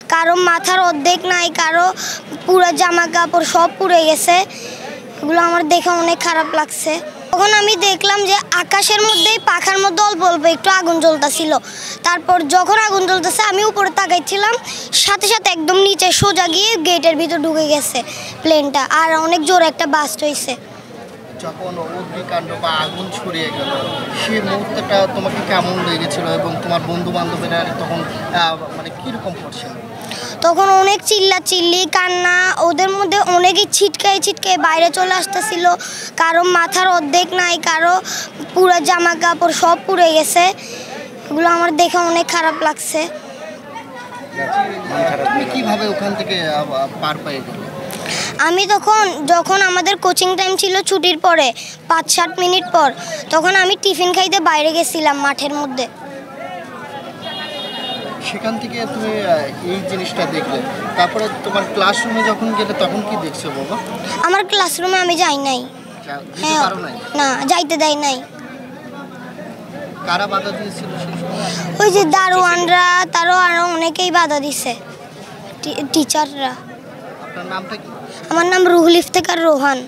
কারো মাথার অর্ধেক নাই, কারো পুরো জামা কাপড় সব পুড়ে গেছে। এগুলো আমার দেখে অনেক খারাপ লাগছে। তখন আমি দেখলাম যে আকাশের মধ্যেই পাখার মধ্যে অল্প অল্প একটু আগুন জ্বলতেছিল। তারপর যখন আগুন জ্বলতেছে আমি উপরে তাকাইছিলাম, সাথে সাথে একদম নিচে সোজা গিয়ে গেটের ভিতর ঢুকে গেছে প্লেনটা, আর অনেক জোরে একটা বাস্ট হয়েছে। যখন অগ্নিকাণ্ড বা আগুন ছড়িয়ে গেল সেই মুহূর্তটা তোমাকে কেমন লেগেছিল এবং তোমার বন্ধু বান্ধবীরা তখন মানে কীরকম করছে? তখন অনেক চিল্লাচিল্লি কান্না, ওদের মধ্যে অনেকেই ছিটকায় বাইরে চলে আসতেছিল। কারো মাথার অর্ধেক নাই, কারো পুরো জামা কাপড় সব পুড়ে গেছে। এগুলো আমার দেখে অনেক খারাপ লাগছে। তুমি কীভাবে ওখান থেকে পার পেয়ে গেলে? আমি যখন আমাদের কোচিং টাইম ছিল ছুটির পরে 5-7 মিনিট পর, তখন আমি টিফিন খাইতে বাইরে গেছিলাম মাঠের মধ্যে। সেখান থেকে তুমি এই জিনিসটা দেখলে, তারপরে তোমার ক্লাসরুমে যখন গেলে তখন কি দেখছো বাবা? আমার ক্লাসরুমে আমি যাই নাই। হ্যাঁ, না, যাইতে দেয় নাই। কারা বাধা দিয়েছিল? ওই যে দারোয়ানরা, তারও আরও অনেকেই বাধা দিছে, টিচাররা। আপনার নামটা কি? আমার নাম রুহুল ইফতেখার রোহান।